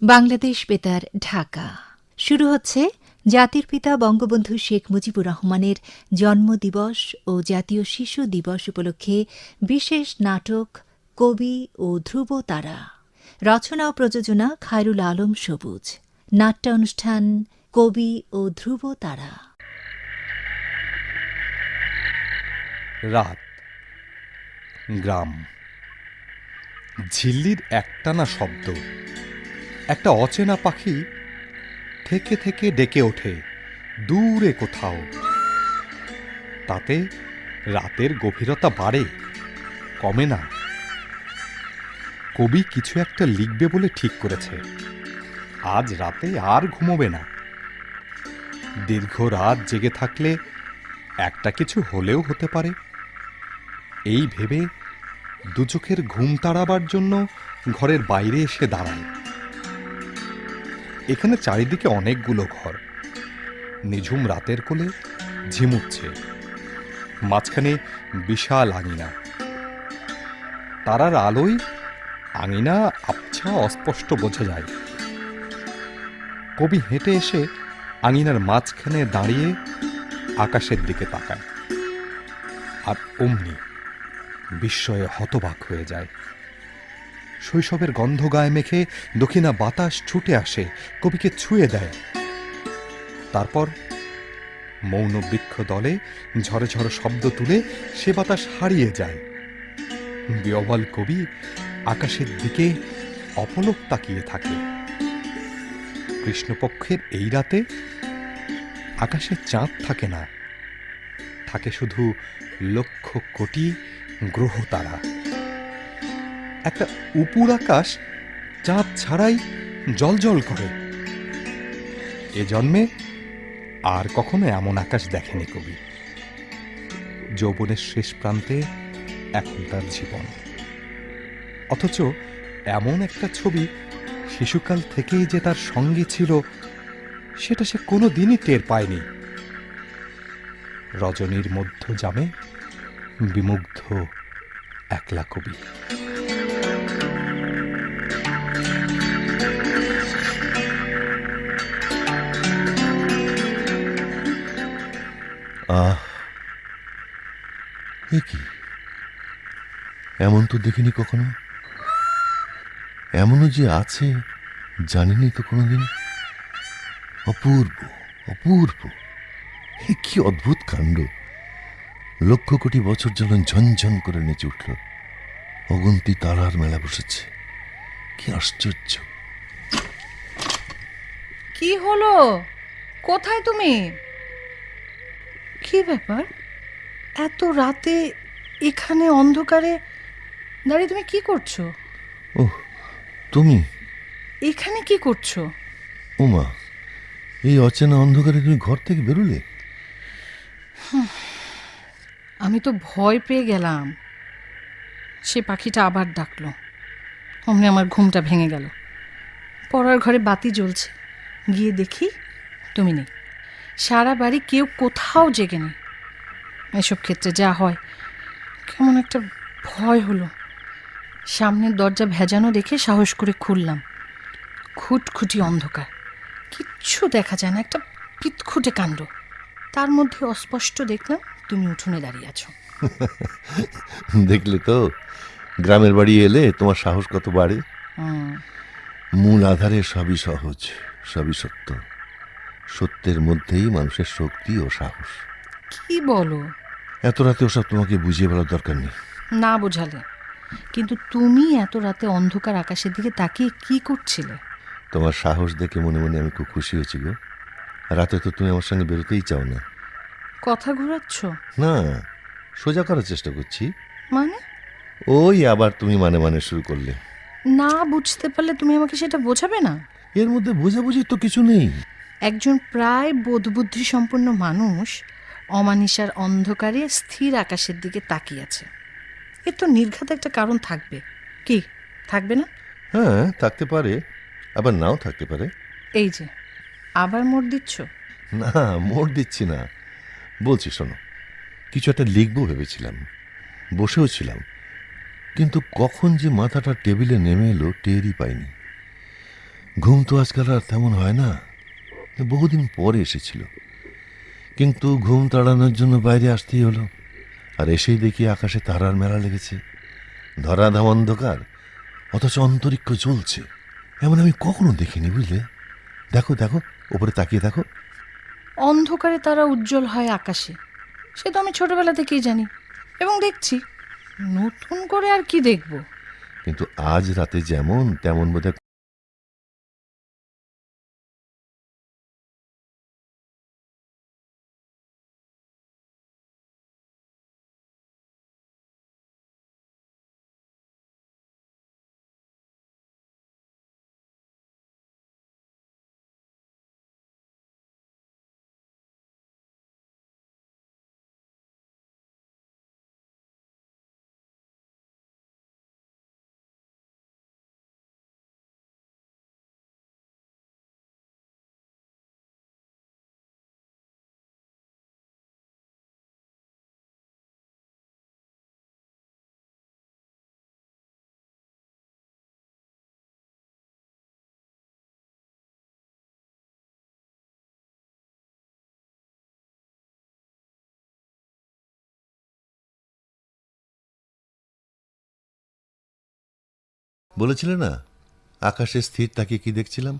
বাংলাদেশ বেতার, ঢাকা। শুরু হচ্ছে জাতির পিতা বঙ্গবন্ধু শেখ মুজিবুর রহমানের জন্মদিবস ও জাতীয় শিশু দিবস উপলক্ষে বিশেষ নাটক কবি ও ধ্রুব তারা। রচনা ও প্রযোজনা খায়রুল আলম সবুজ। নাট্যানুষ্ঠান কবি ও ধ্রুব তারা। রাত, গ্রাম, ঝিল্লির একটানা শব্দ। একটা অচেনা পাখি থেকে থেকে ডেকে ওঠে দূরে কোথাও। তাতে রাতের গভীরতা বাড়ে, কমে না। কবি কিছু একটা লিখবে বলে ঠিক করেছে। আজ রাতে আর ঘুমোবে না। দীর্ঘ রাত জেগে থাকলে একটা কিছু হলেও হতে পারে, এই ভেবে দু চোখের ঘুম তাড়াবার জন্য ঘরের বাইরে এসে দাঁড়ায়। এখানে চারিদিকে অনেকগুলো ঘর। নিঝুম রাতের কোলে ঝিমুচ্ছে। মাঝখানে বিশাল আঙিনা। তারার আলোয় আঙিনা আবছা অস্পষ্ট বোঝা যায়। কবি হেঁটে এসে আঙিনার মাঝখানে দাঁড়িয়ে আকাশের দিকে তাকায়। আর অমনি বিস্ময়ে হতবাক হয়ে যায়। শৈশবের গন্ধ গায়ে মেখে দক্ষিণা বাতাস ছুটে আসে, কবিকে ছুঁয়ে দেয়। তারপর মৌন বৃক্ষ দলে ঝড়ে ঝড়ে শব্দ তুলে সে বাতাস হারিয়ে যায়। বিহ্বল কবি আকাশের দিকে অপলক তাকিয়ে থাকে। কৃষ্ণপক্ষের এই রাতে আকাশে চাঁদ থাকে না, থাকে শুধু লক্ষ কোটি গ্রহ তারা। একটা উপুর আকাশ চাঁদ ছাড়াই জ্বলজ্বল করে। এ জন্মে আর কখনো এমন আকাশ দেখেনি কবি। যৌবনের শেষ প্রান্তে এখন তার জীবন। অথচ এমন একটা ছবি শিশুকাল থেকেই যে তার সঙ্গে ছিল, সেটা সে কোনো দিনই টের পায়নি। রজনীর মধ্য জামে বিমুগ্ধ একলা কবি। আহ, এ কি? এমন তো দেখিনি কখনো। এমনও যে আছে জানিনি তো কোনোদিন। অপূর্ব, অপূর্ব! এ কি অদ্ভুত কাণ্ড! লক্ষ কোটি বছর যেন ঝনঝন করে নেচে উঠল। অগুন্তি তারার মেলা বসেছে। কি আশ্চর্য! কি হলো? কোথায় তুমি? কি ব্যাপার? এত রাতে এখানে অন্ধকারে দাঁড়িয়ে তুমি কি করছো? ওহ, তুমি এখানে কি করছো? ওমা, এই অচেনা অন্ধকারে তুমি ঘর থেকে বেরোলে? আমি তো ভয় পেয়ে গেলাম। সে পাখিটা আবার ডাকলো। অমনি আমার ঘুমটা ভেঙে গেল। পড়ার ঘরে বাতি জ্বলছে, গিয়ে দেখি তুমি নেই। সারা বাড়ি কেউ কোথাও জেগে নেই। এসব ক্ষেত্রে যা হয়, কেমন একটা ভয় হলো। সামনের দরজা ভেজানো দেখে সাহস করে খুললাম। খুটখুটি অন্ধকার, কিচ্ছু দেখা যায় না, একটা পিতখুটে কাণ্ড। তার মধ্যে অস্পষ্ট দেখলাম তুমি উঠোনে দাঁড়িয়ে আছো। দেখলে তো, গ্রামের বাড়ি এলে তোমার সাহস কত বাড়ে। মূল আধারে সবই সহজ, সবই সত্য। সত্যের মধ্যেই মানুষের শক্তি ও সাহস। কি বলো? এত রাতে ওসব তোমাকে বুঝিয়ে বলার দরকার নেই। না বোঝালে। কিন্তু তুমি এত রাতে অন্ধকার আকাশের দিকে তাকিয়ে কি করছিলে? তোমার সাহস দেখে মনে মনে আমি খুব খুশি হয়েছি গো। রাতে তো তুমি আমার সঙ্গে বেরোতেই চাও না। কথা ঘোরাচ্ছ? না, সোজা করার চেষ্টা করছি। মানে? ওই আবার তুমি মানে মানে শুরু করলে। না বুঝতে পারলে তুমি আমাকে সেটা বোঝাবে না? এর মধ্যে বোঝাবুঝি তো কিছু নেই। একজন প্রায় বোধবুদ্ধি সম্পন্ন মানুষ অমানিসার অন্ধকারে স্থির আকাশের দিকে তাকিয়ে আছে। এর তো নির্ঘাত একটা কারণ থাকবে। কি থাকবে না? হ্যাঁ, থাকতে পারে, আবার নাও থাকতে পারে। এই যে আবার মোড় দিচ্ছ। না, মোড় দিচ্ছি না, বলছি শোনো। কিছু একটা লিখবো ভেবেছিলাম, বসেও ছিলাম, কিন্তু কখন যে মাথাটা টেবিলে নেমে এলো টেরই পাইনি। ঘুম তো আজকাল আর তেমন হয় না, বহুদিন পরে এসেছিল, কিন্তু ঘুম তাড়ানোর জন্য বাইরে আসতেই হলো। আর এসেই দেখি আকাশে তারার মেলা লেগেছে, ধরাধাম অন্ধকার, অথচ অন্তরিক্ষ জ্বলছে। এমন আমি কখনো দেখিনি, বুঝলে? দেখো দেখো, ওপরে তাকিয়ে দেখো। অন্ধকারে তারা উজ্জ্বল হয় আকাশে, সে তো আমি ছোটবেলা থেকেই জানি এবং দেখছি। নতুন করে আর কি দেখব? কিন্তু আজ রাতে যেমন তেমন বোধহয় বলেছিলে না আকাশে স্থির তাকিয়ে কি দেখছিলাম?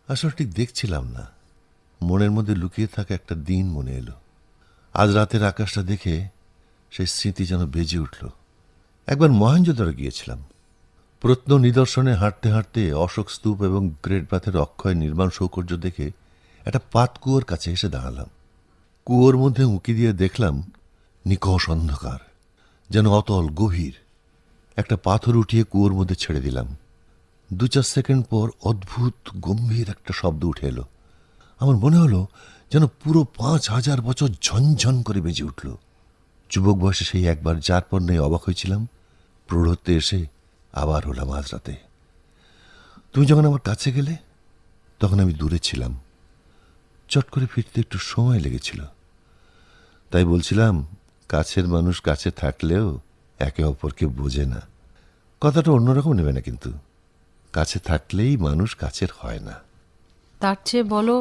আসলে ঠিক দেখছিলাম না, মনের মধ্যে লুকিয়ে থাকা একটা দিন মনে এলো। আজ রাতের আকাশটা দেখে সেই স্মৃতি যেন বেজে উঠল। একবার মহেঞ্জোদারো গিয়েছিলাম। প্রত্ন নিদর্শনে হাঁটতে হাঁটতে অশোক স্তূপ এবং গ্রেট বাথের অক্ষয় নির্মাণ সৌকর্য দেখে একটা পাতকুয়োর কাছে এসে দাঁড়ালাম। কুয়োর মধ্যে উঁকি দিয়ে দেখলাম নিকষ অন্ধকার, যেন অতল গভীর। একটা পাথর উঠিয়ে কুয়োর মধ্যে ছেড়ে দিলাম। 2-4 সেকেন্ড পর অদ্ভুত গম্ভীর একটা শব্দ উঠে এলো। আমার মনে হলো যেন পুরো 5000 বছর ঝনঝন করে বেজে উঠল। যুবক বয়সে সেই একবার যার পর নেই অবাক হয়েছিলাম, প্রৌঢ়ত্বে এসে আবার হলাম আজ রাতে। তুমি যখন আমার কাছে গেলে তখন আমি দূরে ছিলাম। চট করে ফিরতে একটু সময় লেগেছিল। তাই বলছিলাম, কাছের মানুষ কাছে থাকলেও একে অপরকে বোঝে না। কথাটা অন্যরকম নেবে না, কিন্তু কাছে থাকলেই মানুষ কাছের হয় না। তার চেয়ে বলো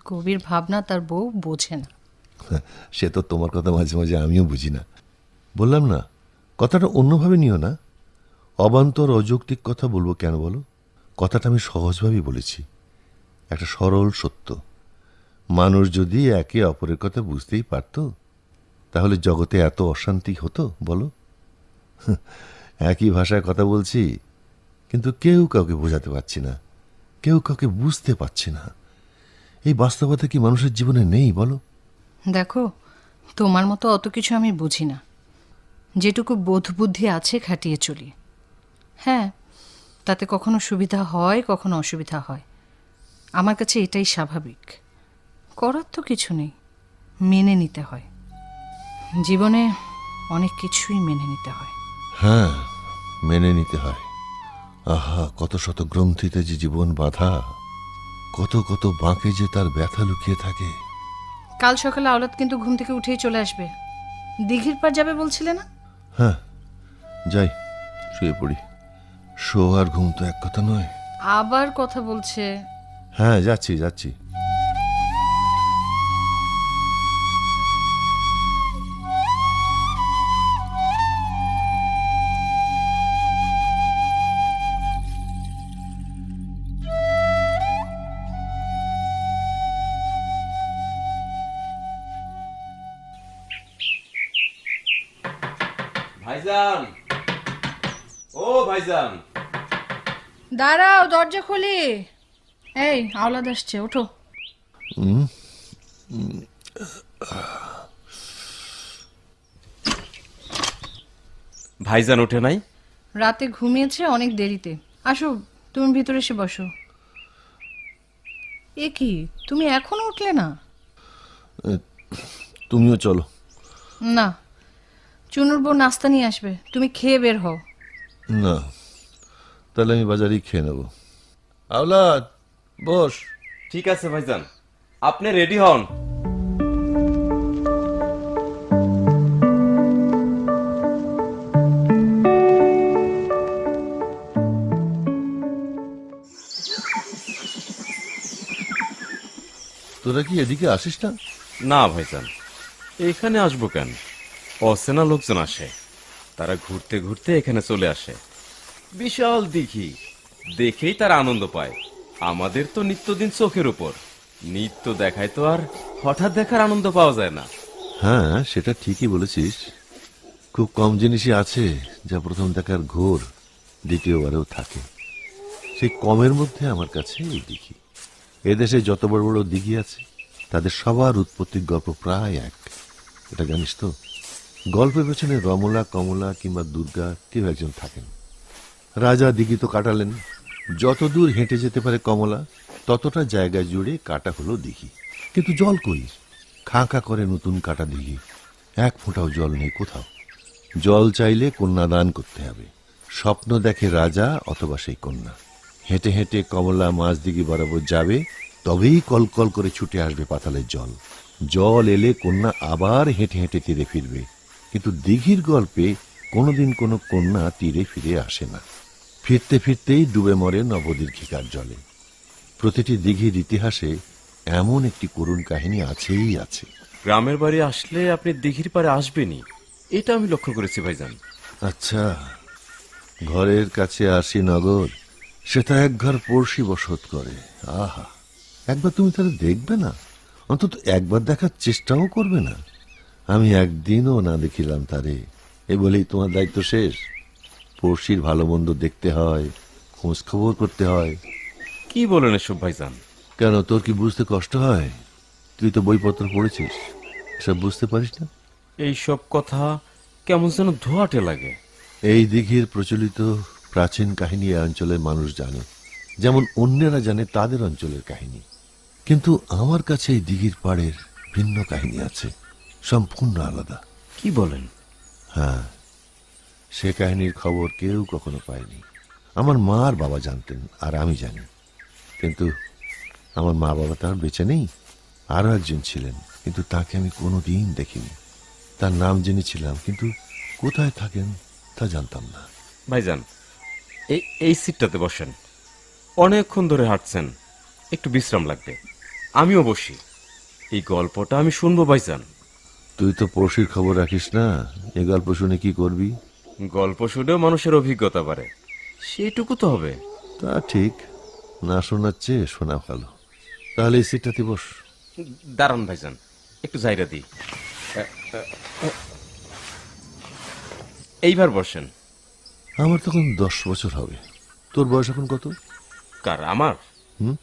কবির ভাবনা তার বউ বোঝে না। সে তো তোমার কথা মাঝে মাঝে আমিও বুঝি না। বললাম না, কথাটা অন্যভাবে নিও না। অবান্তর অযৌক্তিক কথা বলবো কেন বলো? কথাটা আমি সহজভাবেই বলেছি, একটা সরল সত্য। মানুষ যদি একে অপরের কথা বুঝতেই পারত, তাহলে জগতে এত অশান্তি হতো বলো? একই ভাষায় কথা বলছি, কিন্তু কেউ কাউকে বোঝাতে পারছি না, কেউ কাউকে বুঝতে পারছি না। এই বাস্তবতা কি মানুষের জীবনে নেই বলো? দেখো, তোমার মতো অত কিছু আমি বুঝি না। যেটুকু বোধ বুদ্ধি আছে খাটিয়ে চলি। হ্যাঁ, তাতে কখনো সুবিধা হয়, কখনো অসুবিধা হয়। আমার কাছে এটাই স্বাভাবিক। করার তো কিছু নেই, মেনে নিতে হয়। জীবনে অনেক কিছুই মেনে নিতে হয়। হ্যাঁ, মেনে নিতে হয়। আহা, কত শত গ্রন্থিতে যে জীবন বাঁধা, কত কত বাঁকে যে তার ব্যথা লুকিয়ে থাকে। কাল সকালে আওলাদ কিন্তু ঘুম থেকে উঠেই চলে আসবে। দিঘির পার যাবে বলছিলে না? হ্যাঁ, যাই, শুয়ে পড়ি। শো আর ঘুম তো এক কথা নয়। আবার কথা বলছে। হ্যাঁ, যাচ্ছি যাচ্ছি। ভাইজান, ও ভাইজান, দাঁড়াও, দরজা খুলি। এই আওলাদ আসছে, ওঠো। ভাইজান ওঠে নাই? রাতে ঘুমিয়েছে অনেক দেরিতে। আসো, তুমি ভিতরে এসে বসো। এ কি, তুমি এখনো উঠলে না? তুমিও চলো। না, চুনুর বউ নাস্তা নিয়ে আসবে, তুমি খেয়ে বের হও। না, তাহলে আমি বাজারেই খেয়ে নেব। আওলাদ, বস। ঠিক আছে ভাইজান, আপনি রেডি হন। তোরা কি এদিকে আসিস না? না ভাইজান, এখানে আসবো কেন? অচেনা লোকজন আসে, তারা ঘুরতে ঘুরতে এখানে চলে আসে। বিশাল দিঘি, দেখেই তারা আনন্দ পায়। আমাদের তো নিত্যদিন চোখের উপর, নিত্য দেখায় তো আর হঠাৎ দেখার আনন্দ পাওয়া যায় না। হ্যাঁ, সেটা ঠিকই বলেছিস। খুব কম জিনিসই আছে যা প্রথম দেখার ঘোর দ্বিতীয়বারেও থাকে। সেই কমের মধ্যে আমার কাছে এই দিঘি। এদেশে যত বড় বড় দিঘি আছে তাদের সবার উৎপত্তির গল্প প্রায় এক। এটা জানিস তো? গল্পের পেছনে রমলা, কমলা কিংবা দুর্গা কেউ একজন থাকেন। রাজা দিঘি তো কাটালেন, যত দূর হেঁটে যেতে পারে কমলা ততটা জায়গা জুড়ে কাটা হলো দিঘি। কিন্তু জল কই? খাঁ খাঁ করে নতুন কাটা দিঘি, এক ফোঁটাও জল নেই কোথাও। জল চাইলে কন্যা দান করতে হবে। স্বপ্ন দেখে রাজা অথবা সেই কন্যা। হেঁটে হেঁটে কমলা মাঝ দিঘি বরাবর যাবে, তবেই কলকল করে ছুটে আসবে পাতালের জল। জল এলে কন্যা আবার হেঁটে হেঁটে তীরে ফিরবে। কিন্তু দিঘির গল্পে কোনোদিন কোনো কন্যা তীরে ফিরে আসে না। ফিরতে ফিরতেই ডুবে মরে নবদীর্ঘিকার জলে। প্রতিটি দিঘির ইতিহাসে এমন একটি করুণ কাহিনী আছেই আছে। গ্রামের বাড়ি আসলে আপনি দিঘির পারে আসবেনই, এটা আমি লক্ষ্য করেছি ভাইজান। আচ্ছা, ঘরের কাছে আসি নগর, সেটা এক ঘর পড়শি বসত করে। আহা, একবার তুমি তাহলে দেখবে না? অন্তত একবার দেখার চেষ্টাও করবে না? আমি একদিনও না দেখিলাম তারে, এ বলেই তোমার দায়িত্ব শেষ? পড়শির ভালো মন্দ দেখতে হয়, খোঁজ খবর করতে হয়। কি বলেন এসব ভাইজান? কেন, তোর কি বুঝতে কষ্ট হয়? তুই তো বইপত্র পড়েছিস, এসব বুঝতে পারিস না? এই সব কথা কেমন যেন ধোয়াটে লাগে। এই দিঘির প্রচলিত প্রাচীন কাহিনী এই অঞ্চলের মানুষ জানে, যেমন অন্যেরা জানে তাদের অঞ্চলের কাহিনী। কিন্তু আমার কাছে এই দিঘির পাড়ের ভিন্ন কাহিনী আছে, সম্পূর্ণ আলাদা। কি বলেন? হ্যাঁ, সে কাহিনীর খবর কেউ কখনো পায়নি। আমার মা আর বাবা জানতেন, আর আমি জানি। কিন্তু আমার মা বাবা তার বেঁচে নেই, আরো একজন ছিলেন, কিন্তু তাকে আমি কোনোদিন দেখিনি। তার নাম জেনেছিলাম, কিন্তু কোথায় থাকেন তা জানতাম না। ভাইজান, এই সিটটাতে বসেন। অনেকক্ষণ ধরে হাঁটছেন, একটু বিশ্রাম লাগবে। আমিও বসি, এই গল্পটা আমি শুনবো ভাইজান। তুই তো পড়শির খবর রাখিস না, এ গল্প শুনে কি করবি? গল্প শুনেও মানুষের অভিজ্ঞতা বাড়ে, সেটুকু তো হবে। তা ঠিক, না শোনার চেয়ে শোনা ভালো। তাহলে এই সিটটাতে বস। দাঁড়ান ভাইজান, একটু জায়গা দিই। এইবার বসেন। আমার তখন 10 বছর হবে। তোর বয়স এখন কত? কার? আমার? হুম,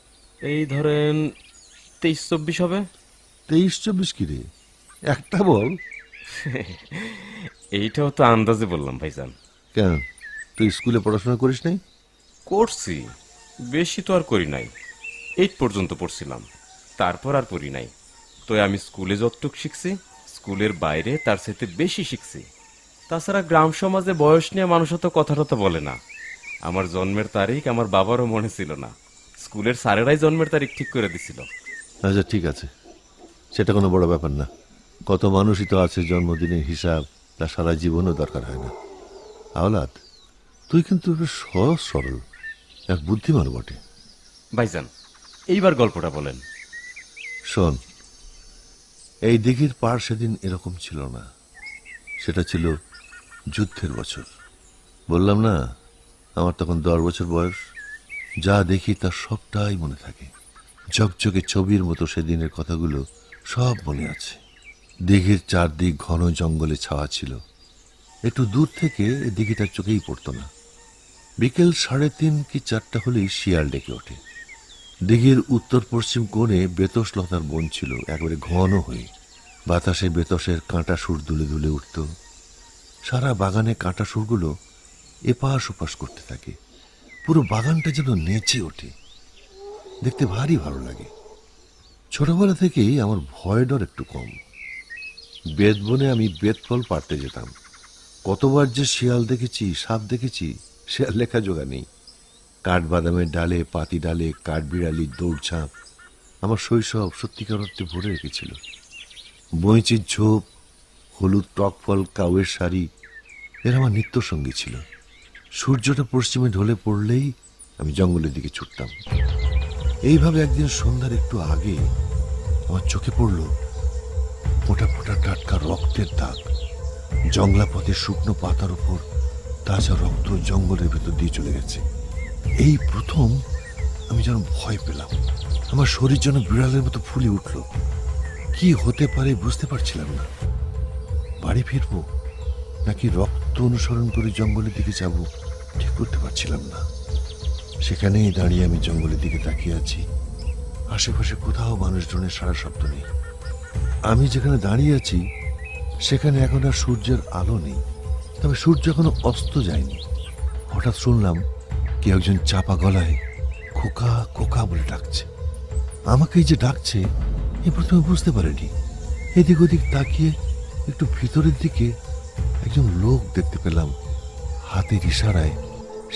এই ধরেন 23-24 হবে। 23-24 কি রে? একটা বল। এইটাও তো আন্দাজে বললাম ভাইজান। কেন, তুই স্কুলে পড়াশোনা করিস নাই? করছি, বেশি তো আর করি নাই। 8 পর্যন্ত পড়ছিলাম, তারপর আর পড়ি নাই। তো আমি স্কুলে যতটুক শিখছি, স্কুলের বাইরে তার সাথে বেশি শিখছি। তাছাড়া গ্রাম সমাজে বয়স নিয়ে মানুষ তো কথা টথা বলে না। আমার জন্মের তারিখ আমার বাবারও মনে ছিল না, স্কুলের স্যারেরাই জন্মের তারিখ ঠিক করে দিছিল। আচ্ছা ঠিক আছে, সেটা কোনো বড় ব্যাপার না। কত মানুষই তো আছে জন্মদিনের হিসাব তা সারা জীবনও দরকার হয় না। আওলাদ, তুই কিন্তু বেশ সহজ সরল, এক বুদ্ধিমান বটে। ভাইজান, এইবার গল্পটা বলেন। শোন, এই দিঘির পাড় সেদিন এরকম ছিল না। সেটা ছিল যুদ্ধের বছর। বললাম না, আমার তখন 10 বছর বয়স। যা দেখি তার সবটাই মনে থাকে। ঝকঝকে ছবির মতো সেদিনের কথাগুলো সব মনে আছে। দিঘির চারদিক ঘন জঙ্গলে ছাওয়া ছিল। একটু দূর থেকে দিঘিটার চোখেই পড়তো না। বিকেল 3:30 কি 4টা হলেই শিয়াল ডেকে ওঠে। দিঘির উত্তর পশ্চিম কোণে বেতস লতার বন ছিল, একেবারে ঘন হয়ে। বাতাসে বেতসের কাঁটা সুর দুলে দুলে উঠত। সারা বাগানে কাঁটা সুরগুলো এপাশ ওপাশ করতে থাকে। পুরো বাগানটা যেন নেচে ওঠে। দেখতে ভারী ভালো লাগে। ছোটবেলা থেকেই আমার ভয় ডর একটু কম। বেত বনে আমি বেত ফল পাড়তে যেতাম। কতবার যে শিয়াল দেখেছি, সাপ দেখেছি, সে আর লেখা জোগা নেই। কাঠবাদামের ডালে, পাতি ডালে কাঠবিড়ালির দৌড়ঝাঁপ আমার শৈশব সত্যিকার অর্থে ভরে রেখেছিল। বইচির ঝোপ, হলুদ টক ফল, কাউয়ের শাড়ি, এর আমার নিত্যসঙ্গী ছিল। সূর্যটা পশ্চিমে ঢলে পড়লেই আমি জঙ্গলের দিকে ছুটতাম। এইভাবে একদিন সন্ধ্যার একটু আগে আমার চোখে পড়ল ফোঁটা ফোঁটা টাটকা রক্তের দাগ। জংলা পথে শুকনো পাতার উপর তাজা রক্ত জঙ্গলের ভেতর দিয়ে চলে গেছে। এই প্রথম আমি যেন ভয় পেলাম। আমার শরীর যেন বিড়ালের মতো ফুলে উঠল। কি হতে পারে বুঝতে পারছিলাম না। বাড়ি ফিরবো নাকি রক্ত অনুসরণ করে জঙ্গলের দিকে যাব ঠিক করতে পারছিলাম না। সেখানেই দাঁড়িয়ে আমি জঙ্গলের দিকে তাকিয়ে আছি। আশেপাশে কোথাও মানুষজনের সারা শব্দ নেই। আমি যেখানে দাঁড়িয়ে আছি সেখানে এখন আর সূর্যের আলো নেই, তবে সূর্য এখনো অস্ত যায়নি। হঠাৎ শুনলাম কেউ একজন চাপা গলায় খোকা খোকা বলে ডাকছে। আমাকেই যে ডাকছে এ প্রথমে বুঝতে পারিনি। এদিক ওদিক তাকিয়ে একটু ভিতরের দিকে একজন লোক দেখতে পেলাম। হাতের ইশারায়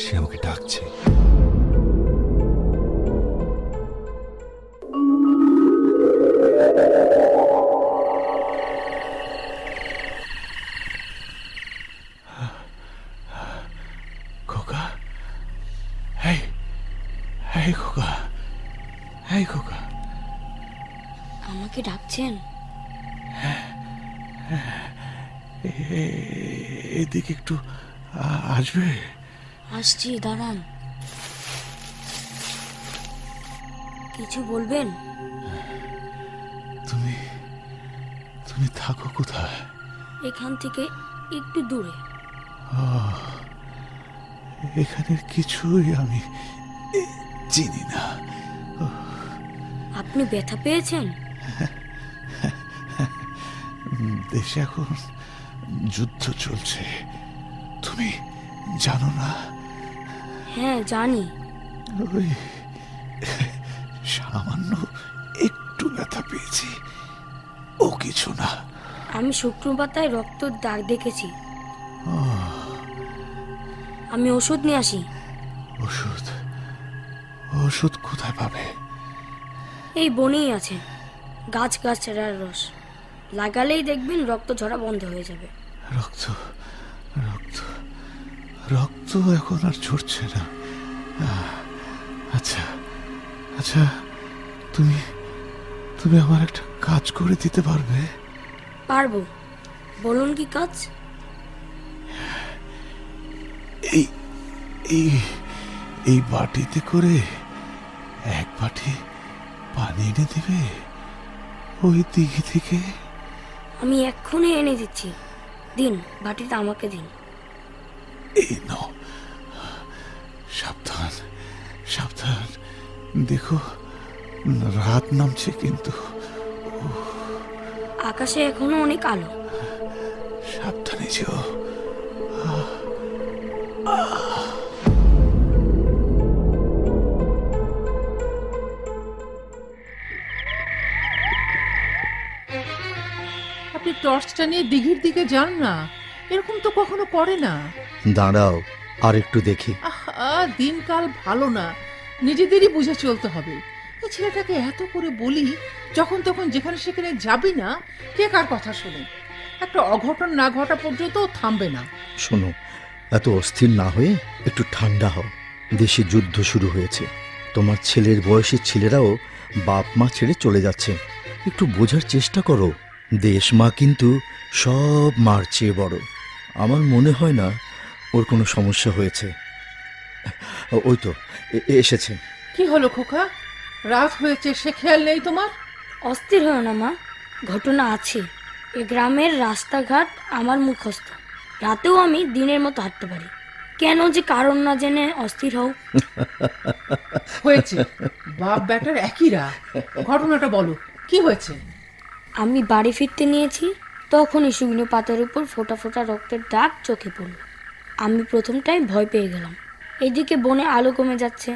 সে আমাকে ডাকছে। খোকা, এই এই খোকা, এই খোকা। আমাকে ডাকছেন? এদিকে একটু আসবে? আসছি, দাঁড়ান। কিছু বলবেন? তুমি তুমি থাকো কোথায়? এখান থেকে একটু দূরে। এখানের কিছুই আমি চিনি না। আপনি ব্যথা পেয়েছেন? দেশে এখন যুদ্ধ চলছে, তুমি জানো না? হ্যাঁ, জানি। ওই সামান্য একটু ব্যথা পেয়েছি, ও কিছু না। আমি শুকনো পাতায় রক্তর দাগ দেখেছি। আমি ওষুধ নিয়ে আসি। ওষুধ? ওষুধ কোথায় পাবে? এই বনেই আছে, গাছ গাছড়ার রস লাগালেই দেখবেন রক্ত ঝরা বন্ধ হয়ে যাবে। রক্ত রক্ত রক্ত এখন আর ঝরছে না। আচ্ছা আচ্ছা, তুমি তুমি আমার একটা কাজ করে দিতে পারবে? পারবো, বলুন কি কাজ? এই এই এই বাটিতে করে এক বাটি পানি এনে দিবে ওই দিঘি থেকে। আমি এক্ষুনি এনে দিচ্ছি। দিন, বাটিটা আমাকে দিন। এই নাও। সাবধান সাবধান, দেখো রাত নামছে কিন্তু। আকাশে এখনো অনেক আলো। সাবধানে যেও। আপনি টর্চটা নিয়ে দিঘির দিকে যান না, এরকম তো কখনো করে না। দাঁড়াও আর একটু দেখি। আহা, দিনকাল ভালো না, নিজেদেরই বুঝে চলতে হবে। এই ছেলেটাকে এত করে বলি, যখন তখন যেখানে সেখানে যাবি না, কে কার কথা শোনে? একটা অঘটন না ঘটা পর্যন্ত ও থামবে না। শোনো, এত অস্থির না হয়ে একটু ঠান্ডা হও। দেশে যুদ্ধ শুরু হয়েছে, তোমার ছেলের বয়সী ছেলেরাও বাপ মা ছেড়ে চলে যাচ্ছে। একটু বোঝার চেষ্টা করো, দেশ মা কিন্তু সব মার চেয়ে বড়। আমার মনে হয় না ওর কোনো সমস্যা হয়েছে। ওই তো এসেছে। কি হলো খোকা, রাত হয়েছে সে খেয়াল নেই তোমার? অস্থির হয় না মা, ঘটনা আছে। এ গ্রামের রাস্তাঘাট আমার মুখস্থ। রাতেও আমি দিনের মতো হাঁটতে পারি। কেন যে কারণ না জেনে অস্থির হও? হয়েছে, বাপ ব্যাটার একই রাগ। ঘটনাটা বলো, কি হয়েছে? আমি বাড়ি ফিরতে নিয়েছি, তখনই শুকনো পাতার উপর ফোঁটা ফোঁটা রক্তের দাগ চোখে পড়ল। আমি প্রথমটাই ভয় পেয়ে গেলাম। এদিকে বনে আলো কমে যাচ্ছে,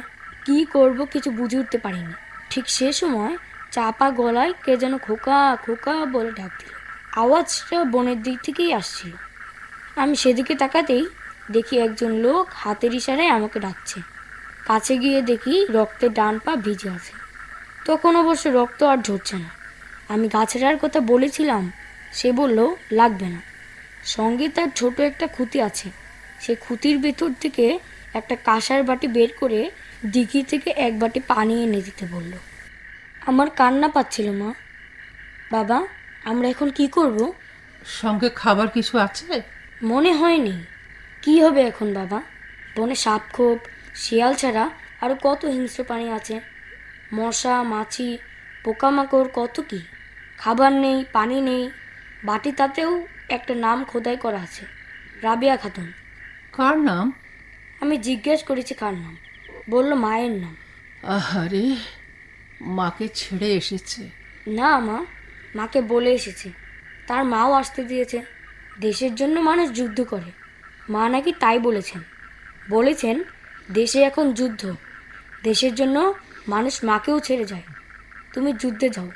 কি করব কিছু বুঝে উঠতে পারিনি। ঠিক সে সময় চাপা গলায় কে যেন খোকা খোকা বলে ডাক দিল। আওয়াজটা বনের দিক থেকেই আসছিল। আমি সেদিকে তাকাতেই দেখি একজন লোক হাতের ইশারায় আমাকে ডাকছে। কাছে গিয়ে দেখি রক্তের ডান পা ভিজে আছে। তখন অবশ্য রক্ত আর ঝরছে না। আমি গাছেরার কথা বলেছিলাম, সে বলল লাগবে না, সঙ্গে তার ছোট একটা খুঁতি আছে। সে খুঁতির ভেতর থেকে একটা কাঁসার বাটি বের করে দিঘি থেকে এক বাটি পানি এনে দিতে বলল। আমার কান্না পাচ্ছিল মা। বাবা, আমরা এখন কি করব? সঙ্গে খাবার কিছু আছে? মনে হয়নি। কি হবে এখন বাবা? বনে সাপখোপ, শিয়াল ছাড়া আরো কত হিংস্র প্রাণী আছে। মশা, মাছি, পোকামাকড়, কত কি। খাবার নেই, পানি নেই। বাটিটাতেও একটা নাম খোদাই করা আছে, রাবিয়া খাতুন। কার নাম? আমি জিজ্ঞেস করেছি কার নাম, বলল মায়ের নাম। আহারে, মাকে ছেড়ে এসেছে। না মা, মাকে বলে এসেছে, তার মাও আসতে দিয়েছে। দেশের জন্য মানুষ যুদ্ধ করে, মা নাকি তাই বলেছেন। বলেছেন দেশে এখন যুদ্ধ, দেশের জন্য মানুষ মাকেও ছেড়ে যায়। তুমি যুদ্ধে যাও।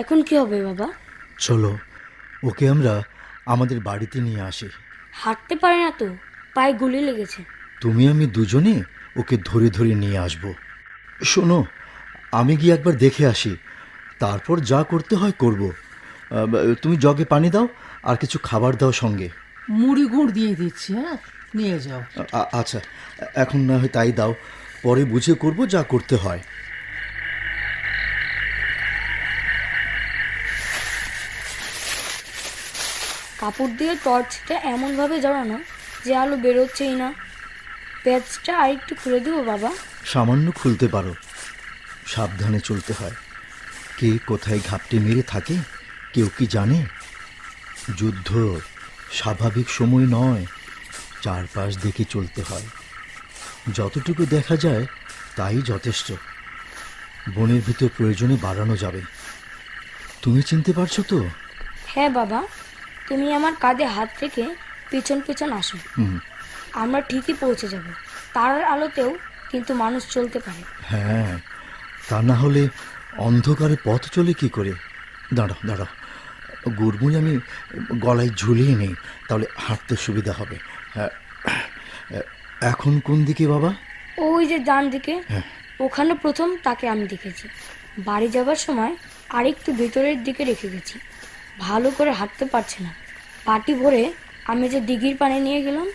এখন কি হবে বাবা? চলো ওকে আমরা আমাদের বাড়িতে নিয়ে আসি। হাঁটতে পারে না তো, পায়ে গুলি লেগেছে। তুমি আমি দুজনে ওকে ধরে ধরে নিয়ে আসব। শোনো, আমি গিয়ে একবার দেখে আসি, তারপর যা করতে হয় করব। তুমি জগে পানি দাও আর কিছু খাবার দাও সঙ্গে। মুড়ি গুড় দিয়ে দিচ্ছি, হ্যাঁ, নিয়ে যাও। আচ্ছা, এখন না হয় তাই দাও, পরে বুঝে করব যা করতে হয়। কাপড় দিয়ে টর্চটা এমনভাবে জড়ানো যে আলো বেরোচ্ছেই না। প্যাচটা আরেকটু খুলে দেবো বাবা? সামান্য খুলতে পারো, সাবধানে চলতে হয়। কে কোথায় ঘাপটে মেরে থাকে কেউ কি জানে? যুদ্ধ স্বাভাবিক সময় নয়, চারপাশ দেখে চলতে হয়। যতটুকু দেখা যায় তাই যথেষ্ট। বনের ভিতর প্রয়োজনে বাড়ানো যাবে। তুমি চিনতে পারছো তো? হ্যাঁ বাবা, তুমি আমার কাঁধে হাত রেখে পিছন পিছন আসো। হুম, আমরা ঠিকই পৌঁছে যাব। তারার আলোতেও কিন্তু মানুষ চলতে পারে। হ্যাঁ, তা না হলে অন্ধকারে পথ চলে কি করে? দাঁড়াও দাঁড়াও, গুড়মুড়ি আমি গলায় ঝুলিয়ে নেই, তাহলে হাঁটতে সুবিধা হবে। হ্যাঁ, এখন কোন দিকে বাবা? ওই যে ডান দিকে, হ্যাঁ। ওখানে প্রথম তাকে আমি দেখেছি। বাড়ি যাবার সময় আরেকটু ভেতরের দিকে রেখে গেছি। ভালো করে হাঁটতে পারছে না। পাটি ভরে আমি যে দিঘির পানি নিয়ে গেলাম,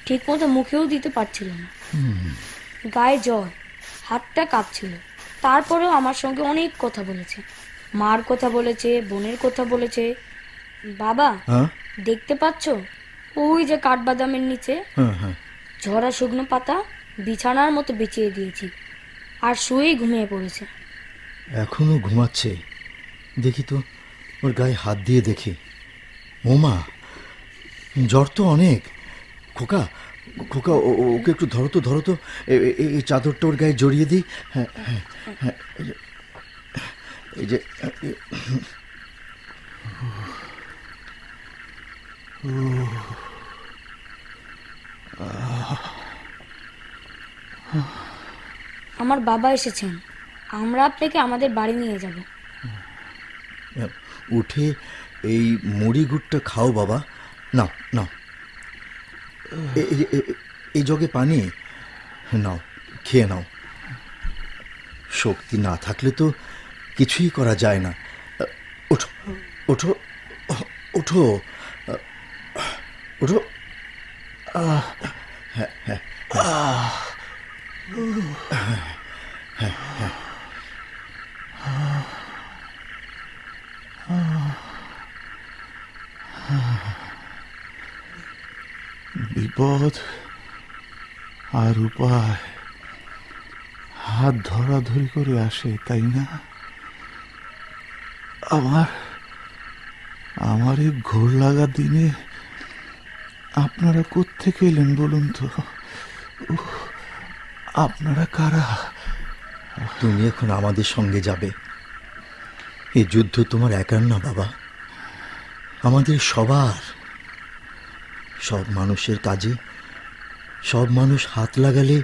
ঠিক মতো মুখেও দিতে পারছিল না। গায়ে জ্বর, হাতটা কাঁপছিল। তারপরেও আমার সঙ্গে অনেক কথা বলেছে। মার কথা বলেছে, বোনের কথা বলেছে। বাবা, হ্যাঁ দেখতে পাচ্ছো ওই যে কাঠবাদামের নিচে হ্যাঁ হ্যাঁ, ঝরা শুকনো পাতা বিছানার মতো বিছিয়ে দিয়েছি, আর শুয়েই ঘুমিয়ে পড়েছে। এখনো ঘুমাচ্ছে? দেখি তো, ওর গায়ে হাত দিয়ে দেখি। ওমা, জ্বর তো অনেক। খোকা খোকা, ওকে একটু ধরো তো, ধরো তো, এই চাদরটা ওর গায়ে জড়িয়ে দিই। হ্যাঁ হ্যাঁ হ্যাঁ, এই যে আমার বাবা এসেছেন, আমরা আপনাকে আমাদের বাড়ি নিয়ে যাব। উঠে এই মুড়ি গুড়টা খাও বাবা। নাও নাও, এই জগে পানি নাও, খেয়ে নাও। শক্তি না থাকলে তো কিছুই করা যায় না। ওঠো ওঠো ওঠো ওঠো। হ্যাঁ হ্যাঁ বিপদ আর উপায় হাত ধরাধরি করে আসে, তাই না? আমার এই ঘোর লাগা দিনে আপনারা কোত্থেকে এলেন বলুন তো? উহ, আপনারা কারা? তুমি এখন আমাদের সঙ্গে যাবে। এই যুদ্ধ তোমার একার না বাবা, আমাদের সবার। সব মানুষের কাজে সব মানুষ হাত লাগালে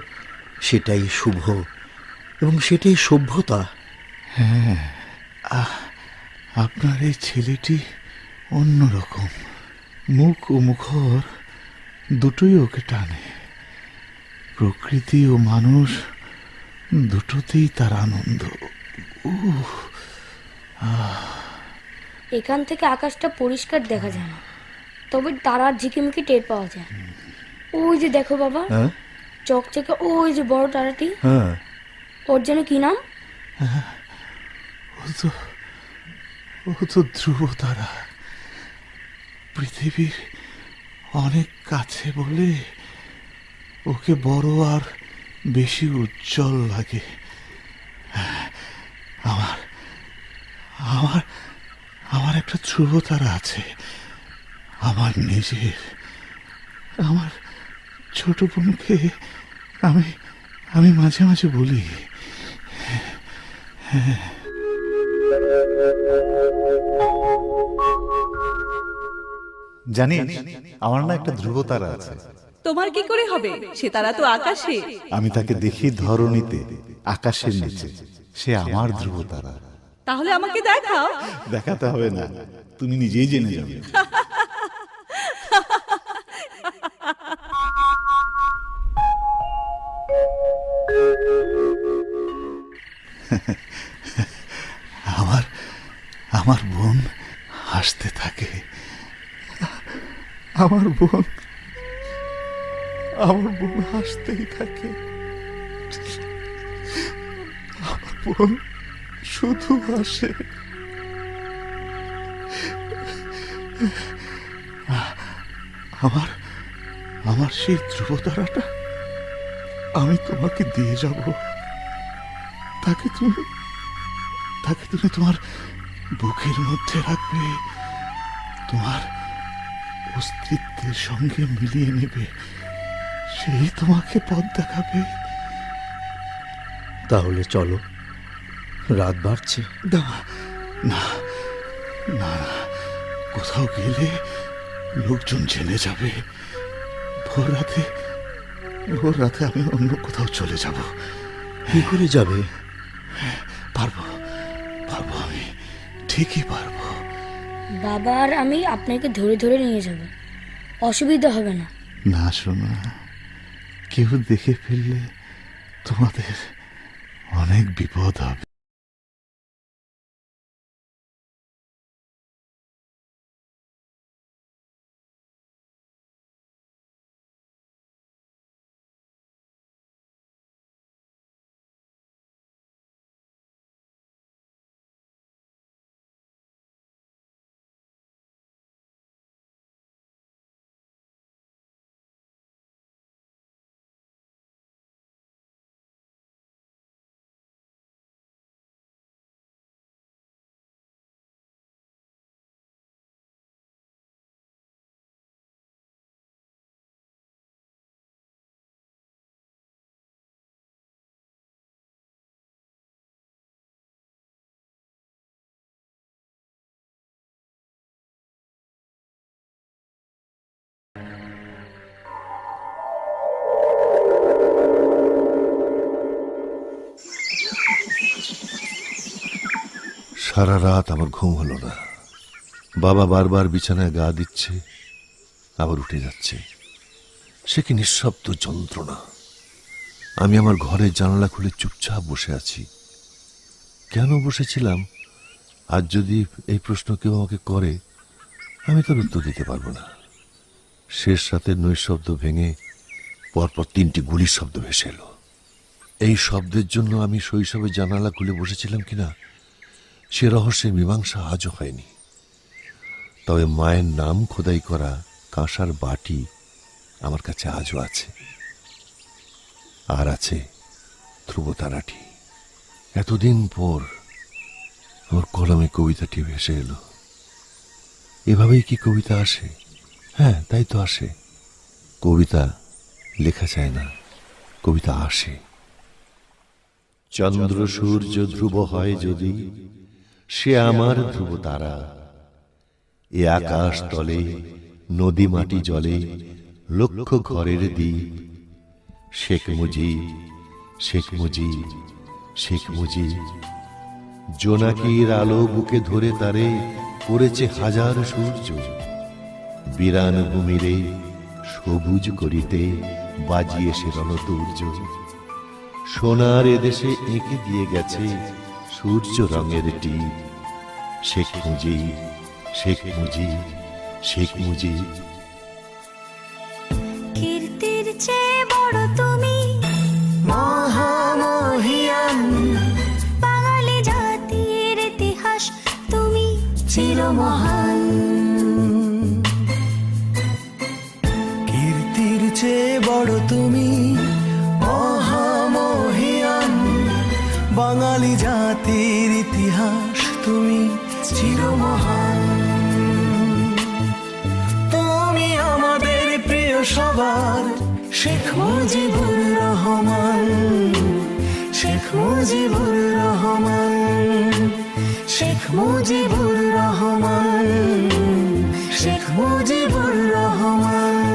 সেটাই শুভ এবং সেটাই সভ্যতা। হ্যাঁ, আপনার এই ছেলেটি অন্যরকম। মুখ ও মুখর দুটোই ওকে টানে। প্রকৃতি ও মানুষ দুটোতেই তার আনন্দ। এখান থেকে আকাশটা পরিষ্কার দেখা যায় না, তবে তারার ঝিকিমিকি টের পাওয়া যায়। ওই যে দেখো বাবা, হ্যাঁ চকচকে ওই যে বড় তারাটি, হ্যাঁ, ওর যেন কি নাম? ও তো ও তো ধ্রুব তারা, পৃথিবীর অনেক কাছে বলে ওকে বড় আর বেশি উজ্জ্বল লাগে। আমার আমার আমার একটা ধ্রুব তারা আছে, আমার নিজের। আমার ছোট বোনকে আমি আমি মাঝে মাঝে বলি, জানিস আমার না একটা ধ্রুব তারা আছে। তোমার কি করে হবে? সে তারা তো আকাশে। আমি তাকে দেখি ধরণীতে, আকাশের নিচে। সে আমার ধ্রুব তারা। তাহলে আমাকে দেখাও। দেখাতে হবে না, তুমি নিজেই জেনে যাবে। আমার আমার বোন হাসতে থাকে। আমার বোন হাসতেই থাকে। আমার বোন শুধু হাসে। আমার সেই ধ্রুবতারাটা আমি তোমাকে দিয়ে যাব। তাকে তুমি তোমার বুকের মধ্যে রাখবে, তোমার অস্তিত্বের সঙ্গে মিলিয়ে নেবে, সেই তোমাকে পথ দেখাবে। তাহলে চলো, রাত বাড়ছে। না না না, কোথাও গেলে লোকজন জেনে যাবে। ভোর রাতে আমি অন্য কোথাও চলে যাব। কি করে যাবে? পারবো আমি, ঠিকই পারবো। বাবা আর আমি আপনাকে ধরে ধরে নিয়ে যাব, অসুবিধা হবে না। না শোনা, কেউ দেখে ফেললে তোমাদের অনেক বিপদ হবে। সারা রাত আমার ঘুম হলো না। বাবা বারবার বিছানায় গা দিচ্ছে, আবার উঠে যাচ্ছে। সে কি নিঃশব্দ যন্ত্রণা। আমি আমার ঘরের জানালা খুলে চুপচাপ বসে আছি। কেন বসেছিলাম, আজ যদি এই প্রশ্ন কেউ আমাকে করে, আমি তার উত্তর দিতে পারবো না। শেষ রাতের নৈশব্দ ভেঙে পরপর 3টি গুলির শব্দ ভেসে এলো। এই শব্দের জন্য আমি শৈশবে জানালা খুলে বসেছিলাম কিনা সে রহস্যের মীমাংসা আজও হয়নি। তবে মায়ের নাম খোদাই করা কাঁসার বাটি আমার কাছে আজও আছে, আর আছে ধ্রুবতারাটি। এতদিন পর আমার কলমে কবিতাটি ভেসে এলো। এভাবেই কি কবিতা আসে? হ্যাঁ, তাই তো আসে। কবিতা লেখা যায় না, কবিতা আসে। চন্দ্র সূর্য ধ্রুব হয় যদি, সে আমার ধ্রুব তারা। এ আকাশ তলে নদী মাটি জলে লক্ষ ঘরের দ্বীপ। শেখ মুজিব, শেখ মুজিব, শেখ মুজিব। জোনাকির আলো বুকে ধরে তারে করেছে হাজার সূর্য। বিরান ভূমিরে সবুজ করিতে বাজিয়ে সে রণতুর্য। সোনার এদেশে এঁকে দিয়ে গেছে সূর্য রঙের টিপ। শেখ মুজিব, শেখ মুজিব, শেখ মুজিব। কীর্তির চেয়ে বড় তুমি, মহামহিয়ান। বাঙালি জাতির ইতিহাস তুমি, চিরমহান কীর্তির চেয়ে বড় তুমি মহামহিয়ান বাঙালি জাতির ইতিহাস তুমি চিরমহান তুমি আমাদের প্রিয় সবার শেখ মুজিবুর রহমান শেখ মুজিবুর রহমান শেখ মুজিবুর রহমান শেখ মুজিবুর রহমান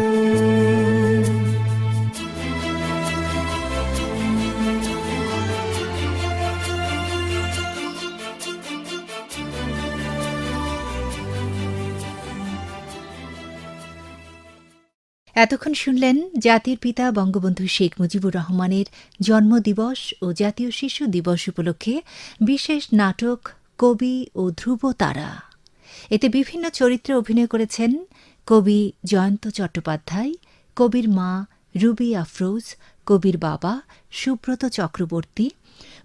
এতক্ষণ শুনলেন জাতির পিতা বঙ্গবন্ধু শেখ মুজিবুর রহমানের জন্মদিবস ও জাতীয় শিশু দিবস উপলক্ষে বিশেষ নাটক কবি ও ধ্রুব তারা। এতে বিভিন্ন চরিত্রে অভিনয় করেছেন কবি জয়ন্ত চট্টোপাধ্যায়, কবির মা রুবি আফরোজ, কবির বাবা সুব্রত চক্রবর্তী,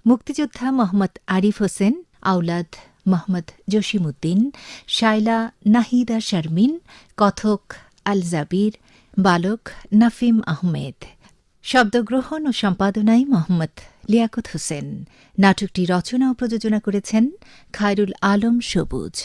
মুক্তিযোদ্ধা মোহাম্মদ আরিফ হোসেন, আওলাদ মোহাম্মদ জসিমউদ্দিন, শায়লা নাহিদা শারমিন, কথক আল জাবির, বালক নাফিম আহমেদ। শব্দগ্রহণ ও সম্পাদনায় মোহাম্মদ লিয়াকত হোসেন। নাটকটি রচনা ও প্রযোজনা করেছেন খায়রুল আলম সবুজ।